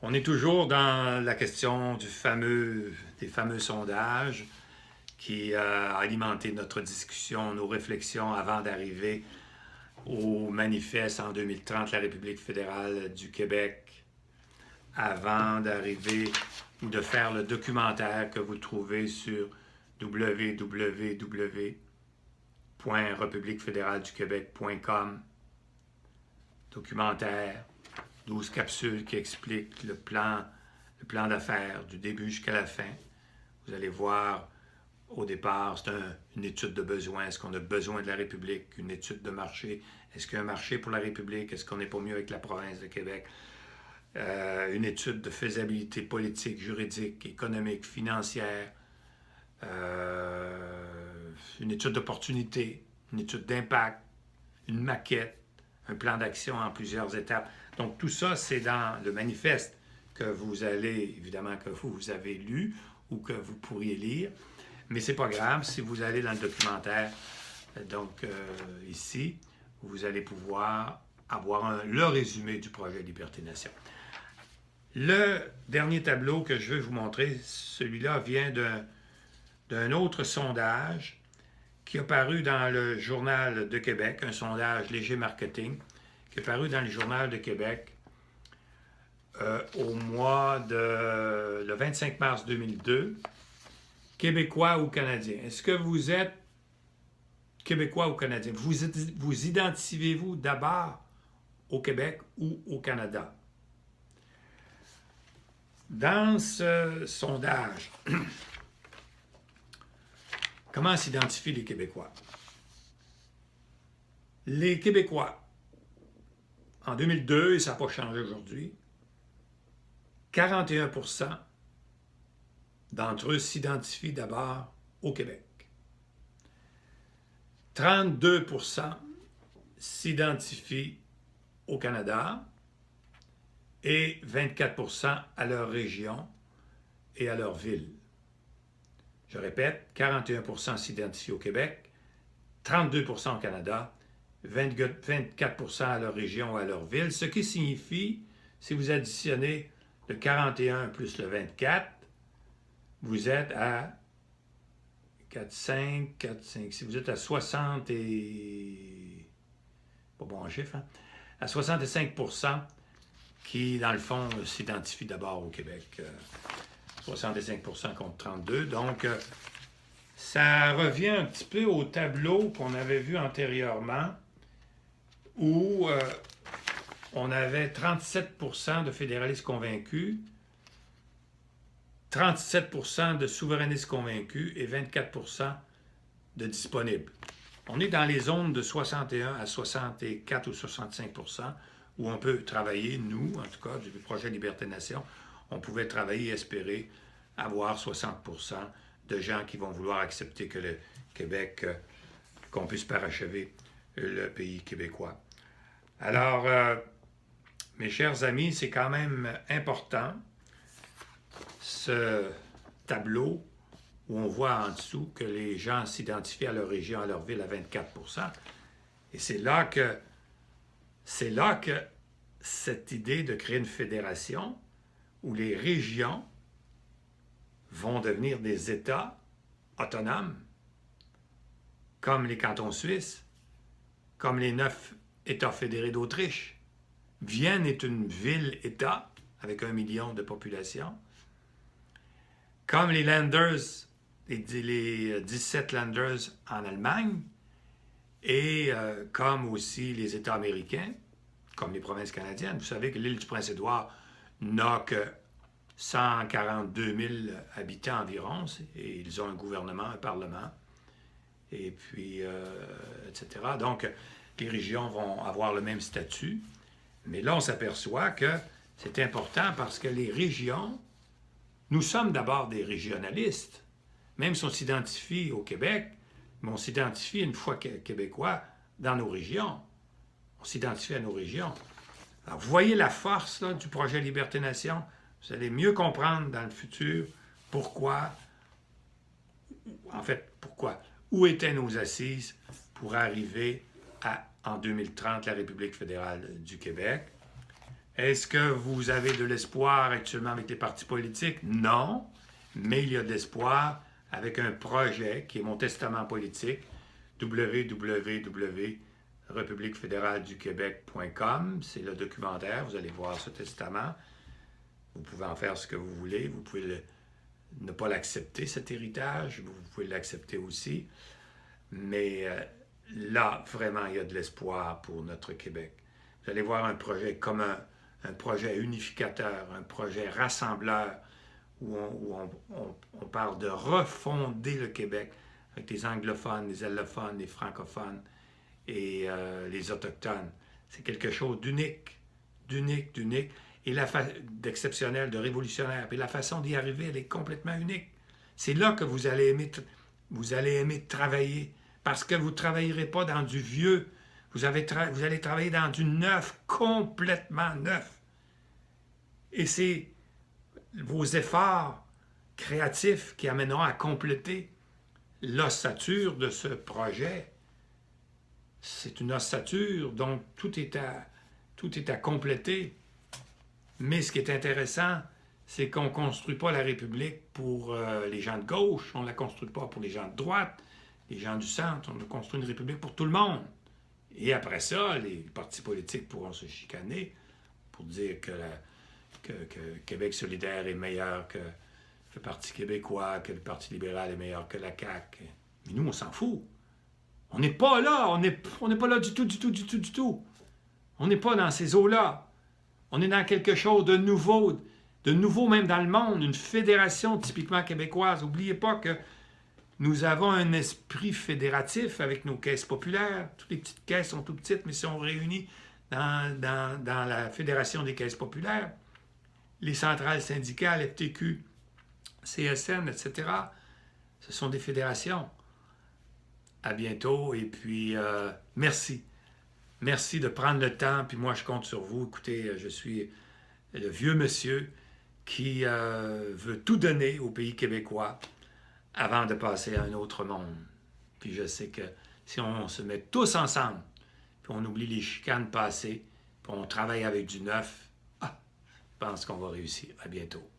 On est toujours dans la question des fameux sondages qui a alimenté notre discussion, nos réflexions avant d'arriver au manifeste en 2030, la République fédérale du Québec, avant d'arriver ou de faire le documentaire que vous trouvez sur www.republiquefédéraleduquebec.com. Documentaire, 12 capsules qui expliquent le plan d'affaires du début jusqu'à la fin. Vous allez voir, au départ, c'est une étude de besoin. Est-ce qu'on a besoin de la République? Une étude de marché. Est-ce qu'il y a un marché pour la République? Est-ce qu'on n'est pas mieux avec la province de Québec? Une étude de faisabilité politique, juridique, économique, financière. Une étude d'opportunité, une étude d'impact, une maquette, un plan d'action en plusieurs étapes. Donc tout ça, c'est dans le manifeste que vous allez, évidemment, que vous avez lu ou que vous pourriez lire. Mais c'est pas grave, si vous allez dans le documentaire, donc ici, vous allez pouvoir avoir le résumé du projet Liberté Nation. Le dernier tableau que je veux vous montrer, celui-là vient d'un autre sondage qui est paru dans le Journal de Québec, un sondage Léger Marketing, qui est paru dans le Journal de Québec au mois de le 25 mars 2002. Québécois ou Canadiens? Est-ce que vous êtes Québécois ou Canadien? Vous identifiez-vous d'abord au Québec ou au Canada? Dans ce sondage, comment s'identifient les Québécois? Les Québécois, en 2002, et ça n'a pas changé aujourd'hui, 41% d'entre eux s'identifient d'abord au Québec. 32% s'identifient au Canada et 24% à leur région et à leur ville. Je répète, 41% s'identifient au Québec, 32% au Canada, 24% à leur région ou à leur ville, ce qui signifie, si vous additionnez le 41 plus le 24, vous êtes à 4, 5, 6, vous êtes à 60 et... pas bon chiffre, hein? À 65% qui, dans le fond, s'identifient d'abord au Québec. 65% contre 32. Donc, ça revient un petit peu au tableau qu'on avait vu antérieurement où on avait 37% de fédéralistes convaincus, 37% de souverainistes convaincus et 24% de disponibles. On est dans les zones de 61 à 64 ou 65% où on peut travailler, nous, en tout cas, du projet Liberté Nation, on pouvait travailler et espérer avoir 60% de gens qui vont vouloir accepter que le Québec, qu'on puisse parachever le pays québécois. Alors, mes chers amis, c'est quand même important, ce tableau où on voit en dessous que les gens s'identifient à leur région, à leur ville à 24%. Et c'est là que cette idée de créer une fédération où les régions vont devenir des États autonomes, comme les cantons suisses, comme les 9 États fédérés d'Autriche. Vienne est une ville-État avec 1 million de population. Comme les Länders, les 17 Länders en Allemagne, et comme aussi les États américains, comme les provinces canadiennes. Vous savez que l'île du Prince-Édouard n'a que 142 000 habitants environ, et ils ont un gouvernement, un parlement, et puis, etc. Donc, les régions vont avoir le même statut. Mais là, on s'aperçoit que c'est important parce que les régions, nous sommes d'abord des régionalistes. Même si on s'identifie au Québec, mais on s'identifie une fois québécois dans nos régions. On s'identifie à nos régions. Alors, vous voyez la force là, du projet Liberté Nation. Vous allez mieux comprendre dans le futur pourquoi, où étaient nos assises pour arriver à, en 2030, la République fédérale du Québec. Est-ce que vous avez de l'espoir actuellement avec les partis politiques? Non, mais il y a de l'espoir avec un projet qui est mon testament politique, www.republiquefédéraleduquebec.com. C'est le documentaire, vous allez voir ce testament. Vous pouvez en faire ce que vous voulez, vous pouvez ne pas l'accepter, cet héritage, vous pouvez l'accepter aussi. Mais là, vraiment, il y a de l'espoir pour notre Québec. Vous allez voir un projet commun, un projet unificateur, un projet rassembleur, où on parle de refonder le Québec avec les anglophones, les allophones, les francophones et les autochtones. C'est quelque chose d'unique, d'unique, et d'exceptionnel, de révolutionnaire. Et la façon d'y arriver, elle est complètement unique. C'est là que vous allez aimer travailler, parce que vous ne travaillerez pas dans du vieux, vous allez travailler dans du neuf, complètement neuf. Et c'est vos efforts créatifs qui amèneront à compléter l'ossature de ce projet. C'est une ossature, donc tout est à compléter. Mais ce qui est intéressant, c'est qu'on ne construit pas la République pour les gens de gauche, on ne la construit pas pour les gens de droite, les gens du centre, on a construit une République pour tout le monde. Et après ça, les partis politiques pourront se chicaner pour dire que Québec solidaire est meilleur que le Parti québécois, que le Parti libéral est meilleur que la CAQ. Mais nous, on s'en fout. On n'est pas là, on n'est pas là du tout. On n'est pas dans ces eaux-là. On est dans quelque chose de nouveau même dans le monde, une fédération typiquement québécoise. N'oubliez pas que nous avons un esprit fédératif avec nos caisses populaires. Toutes les petites caisses sont tout petites, mais si on réunit dans la Fédération des caisses populaires, les centrales syndicales, FTQ, CSN, etc., ce sont des fédérations. À bientôt et puis merci. Merci de prendre le temps, puis moi je compte sur vous. Écoutez, je suis le vieux monsieur qui veut tout donner au pays québécois avant de passer à un autre monde. Puis je sais que si on se met tous ensemble, puis on oublie les chicanes passées, puis on travaille avec du neuf, je pense qu'on va réussir. À bientôt.